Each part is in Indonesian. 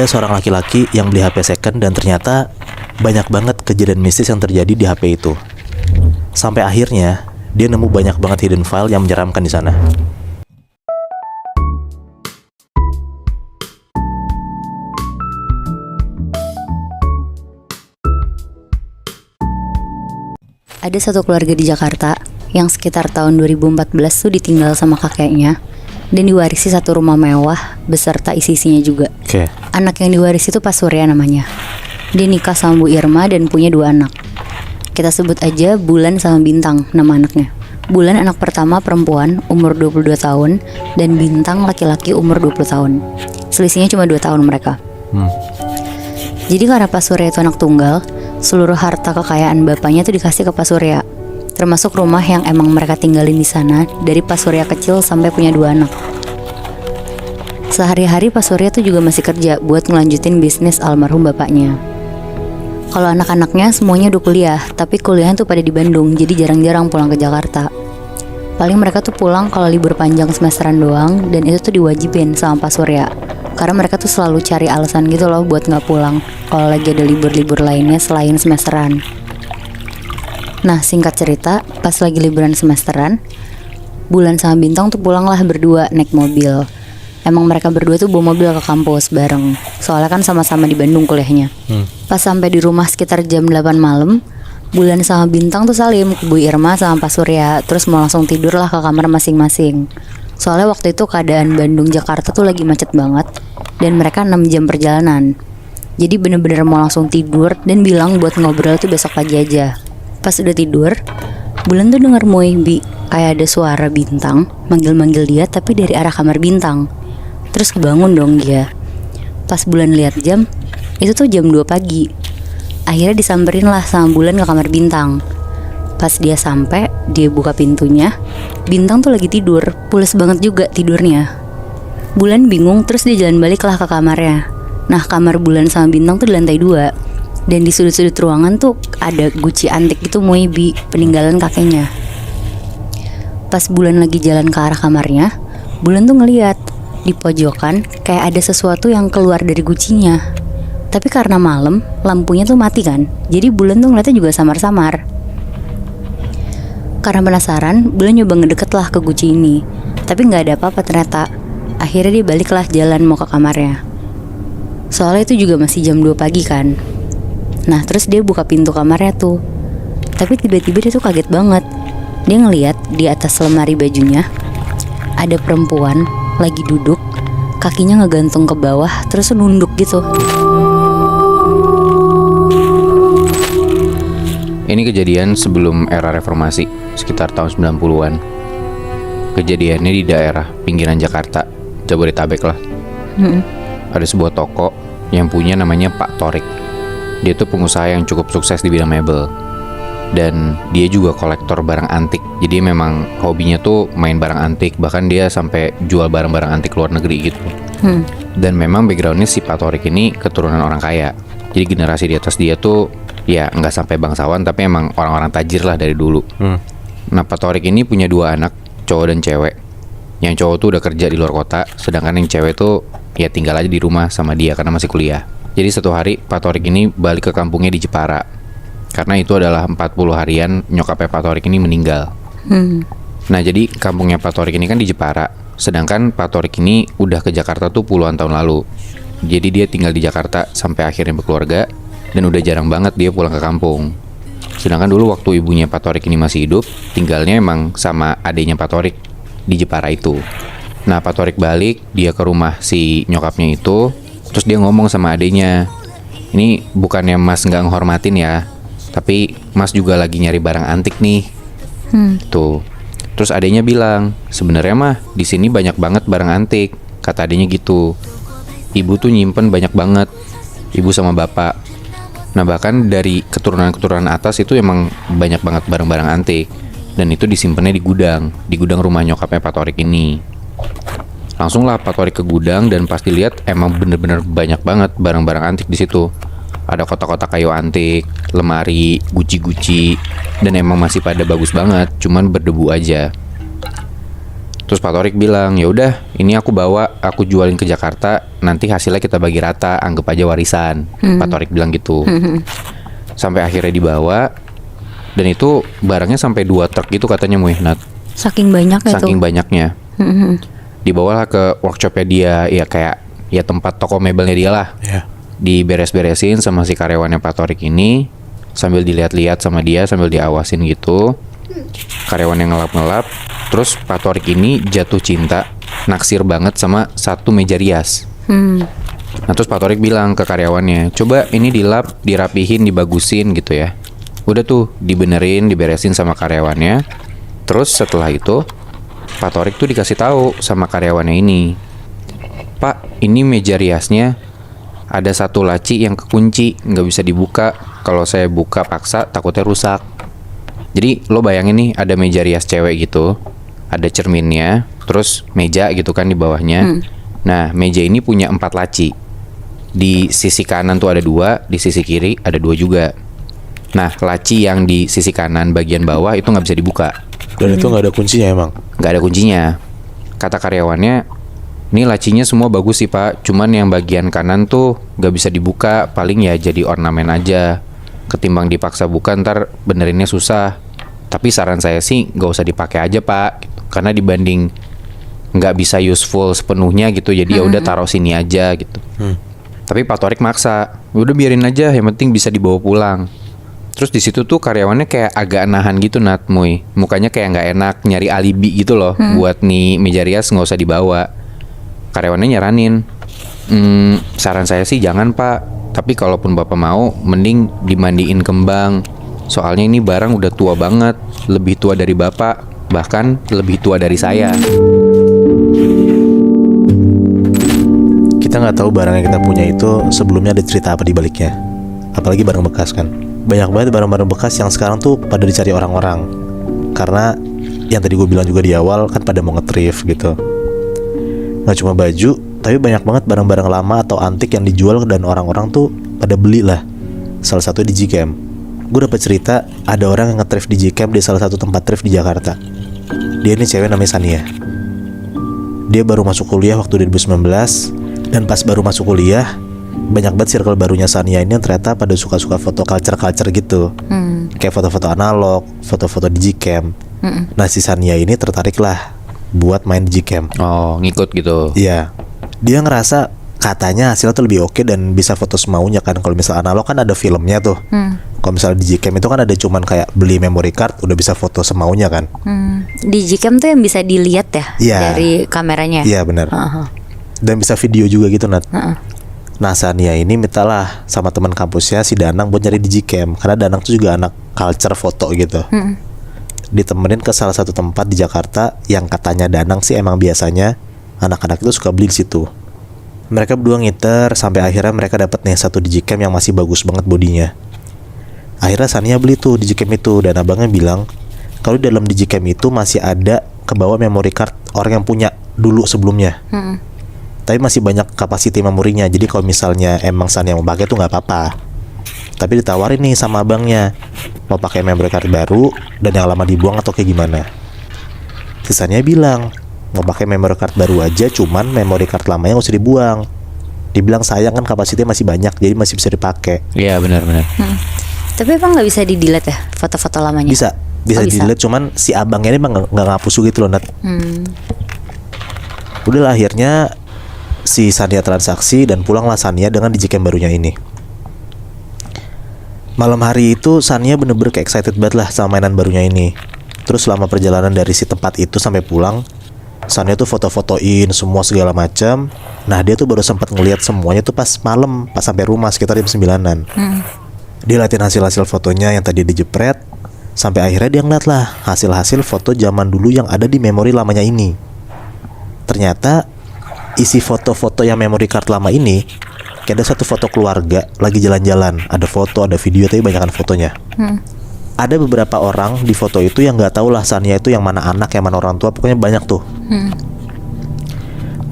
ada seorang laki-laki yang beli HP second dan ternyata banyak banget kejadian mistis yang terjadi di HP itu. Sampai akhirnya dia nemu banyak banget hidden file yang menyeramkan di sana. Ada satu keluarga di Jakarta yang sekitar tahun 2014 tuh ditinggal sama kakeknya dan diwarisi satu rumah mewah beserta isi-isinya juga. Anak yang diwarisi itu Pak Surya namanya. Dia nikah sama Bu Irma dan punya 2 anak. Kita sebut aja Bulan sama Bintang nama anaknya. Bulan anak pertama perempuan umur 22 tahun dan Bintang laki-laki umur 20 tahun. Selisihnya cuma 2 tahun mereka. Jadi karena Pak Surya itu anak tunggal, seluruh harta kekayaan bapaknya tuh dikasih ke Pak Surya, termasuk rumah yang emang mereka tinggalin di sana dari Pak Surya kecil sampai punya 2 anak. Sehari-hari Pak Surya tuh juga masih kerja buat ngelanjutin bisnis almarhum bapaknya. Kalau anak-anaknya semuanya udah kuliah, tapi kuliahnya tuh pada di Bandung, jadi jarang-jarang pulang ke Jakarta. Paling mereka tuh pulang kalau libur panjang semesteran doang, dan itu tuh diwajibin sama Pak Surya, karena mereka tuh selalu cari alasan gitu loh buat gak pulang kalau lagi ada libur-libur lainnya selain semesteran. Nah, singkat cerita, pas lagi liburan semesteran, Bulan sama Bintang tuh pulanglah berdua naik mobil. Emang mereka berdua tuh bawa mobil ke kampus bareng, soalnya kan sama-sama di Bandung kuliahnya. Pas sampai di rumah sekitar jam 8 malam, Bulan sama Bintang tuh salim ke Bu Irma sama Pak Surya, terus mau langsung tidur lah ke kamar masing-masing. Soalnya waktu itu keadaan Bandung Jakarta tuh lagi macet banget, dan mereka 6 jam perjalanan. Jadi bener-bener mau langsung tidur dan bilang buat ngobrol tuh besok pagi aja. Pas udah tidur, Bulan tuh denger Moebi kayak ada suara Bintang manggil-manggil dia tapi dari arah kamar Bintang. Terus kebangun dong dia. Pas Bulan lihat jam, itu tuh jam 2 pagi. Akhirnya disamperin lah sama Bulan ke kamar Bintang. Pas dia sampai, dia buka pintunya. Bintang tuh lagi tidur, pules banget juga tidurnya. Bulan bingung, terus dia jalan balik lah ke kamarnya. Nah, kamar Bulan sama Bintang tuh di lantai 2. Dan di sudut-sudut ruangan tuh ada guci antik gitu Moebi, peninggalan kakeknya. Pas Bulan lagi jalan ke arah kamarnya, Bulan tuh ngeliat di pojokan kayak ada sesuatu yang keluar dari gucinya. Tapi karena malam, lampunya tuh mati kan, jadi Bulan tuh ngeliatnya juga samar-samar. Karena penasaran, Bulan nyoba ngedeket lah ke guci ini, tapi gak ada apa-apa ternyata. Akhirnya dia baliklah jalan mau ke kamarnya. Soalnya itu juga masih jam 2 pagi kan. Nah, terus dia buka pintu kamarnya tuh. Tapi tiba-tiba dia tuh kaget banget. Dia ngeliat di atas lemari bajunya ada perempuan lagi duduk, kakinya ngegantung ke bawah, terus nunduk gitu. Ini kejadian sebelum era reformasi, sekitar tahun 90-an. Kejadiannya di daerah pinggiran Jakarta, Jabodetabek lah. Ada sebuah toko yang punya namanya Pak Torik. Dia tuh pengusaha yang cukup sukses di bidang mebel. Dan dia juga kolektor barang antik. Jadi memang hobinya tuh main barang antik. Bahkan dia sampai jual barang-barang antik luar negeri gitu. Dan memang backgroundnya si Pak Torik ini keturunan orang kaya. Jadi generasi di atas dia tuh ya nggak sampai bangsawan, tapi emang orang-orang tajir lah dari dulu. Nah, Pak Torik ini punya 2 anak, cowok dan cewek. Yang cowok tuh udah kerja di luar kota, sedangkan yang cewek tuh ya tinggal aja di rumah sama dia karena masih kuliah. Jadi satu hari Pak Torik ini balik ke kampungnya di Jepara. Karena itu adalah 40 harian nyokapnya Pak Torik ini meninggal. Nah, jadi kampungnya Pak Torik ini kan di Jepara. Sedangkan Pak Torik ini udah ke Jakarta tuh puluhan tahun lalu. Jadi dia tinggal di Jakarta sampai akhirnya berkeluarga. Dan udah jarang banget dia pulang ke kampung. Sedangkan dulu waktu ibunya Pak Torik ini masih hidup, tinggalnya emang sama adiknya Pak Torik di Jepara itu. Nah, Pak Torik balik, dia ke rumah si nyokapnya itu. Terus dia ngomong sama adiknya, "Ini bukannya Mas gak ngehormatin ya, tapi Mas juga lagi nyari barang antik nih." Tuh. Terus adiknya bilang, "Sebenarnya mah di sini banyak banget barang antik," kata adiknya gitu. "Ibu tuh nyimpen banyak banget, ibu sama bapak. Nah, bahkan dari keturunan-keturunan atas itu emang banyak banget barang-barang antik. Dan itu disimpannya di gudang rumah nyokapnya Pak Torik ini." Langsung lah Pak Torik ke gudang dan pas dilihat emang bener-bener banyak banget barang-barang antik di situ. Ada kotak-kotak kayu antik, lemari, guci-guci, dan emang masih pada bagus banget, cuman berdebu aja. Terus Pak Torik bilang, ya udah, ini aku bawa, aku jualin ke Jakarta, nanti hasilnya kita bagi rata, anggap aja warisan. Pak Torik bilang gitu. Sampai akhirnya dibawa, dan itu barangnya sampai 2 truk gitu katanya Muih, Nat. Saking banyaknya Saking tuh. banyaknya. Dibawalah ke workshopnya dia, ya kayak ya tempat toko mebelnya dia lah. Ya. Diberes-beresin sama si karyawannya Pak Torik ini, sambil dilihat-lihat sama dia, sambil diawasin gitu. Karyawannya ngelap-ngelap. Terus Pak Torik ini jatuh cinta, naksir banget sama satu meja rias. Nah terus Pak Torik bilang ke karyawannya, coba ini dilap, dirapihin, dibagusin gitu ya. Udah tuh dibenerin, diberesin sama karyawannya. Terus setelah itu Pak Torik tuh dikasih tahu sama karyawannya ini, Pak, ini meja riasnya ada satu laci yang kekunci, nggak bisa dibuka. Kalau saya buka paksa takutnya rusak. Jadi lo bayangin nih, ada meja rias cewek gitu, ada cerminnya, terus meja gitu kan di bawahnya. Nah meja ini punya 4 laci. Di sisi kanan tuh ada 2, di sisi kiri ada 2 juga. Nah laci yang di sisi kanan bagian bawah itu nggak bisa dibuka. Dan itu nggak ada kuncinya emang. Nggak ada kuncinya. Kata karyawannya, ini lacinya semua bagus sih Pak, cuman yang bagian kanan tuh nggak bisa dibuka, paling ya jadi ornamen aja. Ketimbang dipaksa buka ntar benerinnya susah. Tapi saran saya sih nggak usah dipakai aja Pak, gitu. Karena dibanding nggak bisa useful sepenuhnya gitu, jadi ya udah taruh sini aja gitu. Tapi Pak Torik maksa, udah biarin aja, yang penting bisa dibawa pulang. Terus di situ tuh karyawannya kayak agak nahan gitu Nat, Muy. Mukanya kayak nggak enak, nyari alibi gitu loh, buat nih meja rias nggak usah dibawa. Karyawannya nyaranin, saran saya sih jangan Pak. Tapi kalaupun Bapak mau, mending dimandiin kembang. Soalnya ini barang udah tua banget, lebih tua dari Bapak, bahkan lebih tua dari saya. Kita nggak tahu barang yang kita punya itu sebelumnya ada cerita apa di baliknya. Apalagi barang bekas kan. Banyak banget barang-barang bekas yang sekarang tuh pada dicari orang-orang. Karena yang tadi gue bilang juga di awal kan pada mau nge-thrift gitu. Nggak cuma baju, tapi banyak banget barang-barang lama atau antik yang dijual dan orang-orang tuh pada beli lah. Salah satu di Gcamp. Gue dapat cerita ada orang yang nge-thrift di Gcamp di salah satu tempat thrift di Jakarta. Dia ini cewek namanya Sania. Dia baru masuk kuliah waktu 2019, dan pas baru masuk kuliah banyak banget circle barunya Sania ini yang ternyata pada suka-suka foto culture gitu. Kayak foto-foto analog, foto-foto di Gcamp. Nah si Sania ini tertarik lah buat main di Gcamp. Oh, ngikut gitu. Iya. Dia ngerasa katanya hasilnya tuh lebih oke dan bisa foto semaunya kan. Kalau misal analog kan ada filmnya tuh. Kalau misal di Gcamp itu kan ada cuman kayak beli memory card udah bisa foto semaunya kan. Di Gcamp tuh yang bisa dilihat ya, Iya. dari kameranya. Iya benar. Dan bisa video juga gitu Nat. Nah Sania ini mintalah sama teman kampusnya si Danang buat nyari di Gcamp. Karena Danang tuh juga anak culture foto gitu. Ditemenin ke salah satu tempat di Jakarta yang katanya Danang sih emang biasanya anak-anak itu suka beli di situ. Mereka berdua ngiter sampai akhirnya mereka dapat nih satu di Gcamp yang masih bagus banget bodinya. Akhirnya Sania beli tuh di Gcamp itu, dan abangnya bilang kalau di dalam di Gcamp itu masih ada kebawa memory card orang yang punya dulu sebelumnya. Tapi masih banyak kapasiti memorinya. Jadi kalau misalnya emang Sania mau pakai tuh nggak apa-apa. Tapi ditawarin nih sama abangnya, mau pakai memory card baru dan yang lama dibuang atau kayak gimana. Sisanya bilang mau pakai memory card baru aja, cuman memory card lamanya nggak usah dibuang. Dibilang sayang kan kapasitinya masih banyak, jadi masih bisa dipakai. Iya benar-benar. Tapi emang nggak bisa di-delete ya foto-foto lamanya? Bisa Oh, bisa. di-delete, cuman si abangnya ini emang nggak ngapus gitu loh Nat. Udah lah, akhirnya si Sania transaksi dan pulanglah Sania dengan Digicam barunya ini. Malam hari itu Sania bener-bener kayak excited banget lah sama mainan barunya ini. Terus selama perjalanan dari si tempat itu sampai pulang, Sania tuh foto-fotoin semua segala macam. Nah dia tuh baru sempat ngelihat semuanya tuh pas malam, pas sampai rumah sekitar jam 9-an. Dia liatin hasil-hasil fotonya yang tadi dijepret, sampai akhirnya dia ngeliat lah hasil-hasil foto zaman dulu yang ada di memori lamanya ini. Ternyata isi foto-foto yang memory card lama ini kayak ada satu foto keluarga lagi jalan-jalan, ada foto, ada video, tapi banyakan fotonya. Ada beberapa orang di foto itu yang nggak tahu lah Sania itu yang mana anak, yang mana orang tua, pokoknya banyak tuh.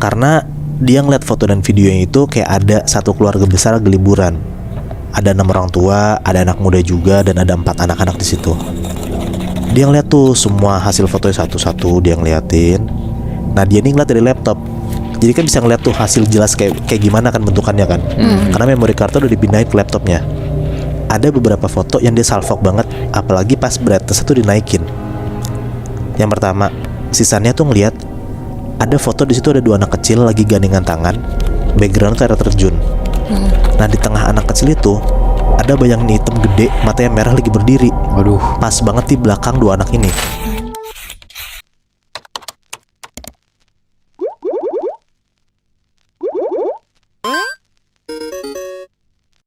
Karena dia ngeliat foto dan videonya itu kayak ada satu keluarga besar lagi liburan. Ada 6 orang tua, ada anak muda juga, dan ada 4 anak-anak di situ. Dia ngeliat tuh semua hasil fotonya satu-satu, dia ngeliatin. Nah dia ini ngeliat dari laptop. Jadi kan bisa ngeliat tuh hasil jelas kayak gimana kan bentukannya kan. Karena memory card udah dipindahin ke laptopnya. Ada beberapa foto yang dia salfok banget, apalagi pas brightness itu dinaikin. Yang pertama, sisanya tuh ngeliat ada foto di situ ada 2 anak kecil lagi gandengan tangan, background tuh air terjun. Nah di tengah anak kecil itu ada bayangan hitam gede, matanya merah lagi berdiri. Waduh. Pas banget di belakang 2 anak ini.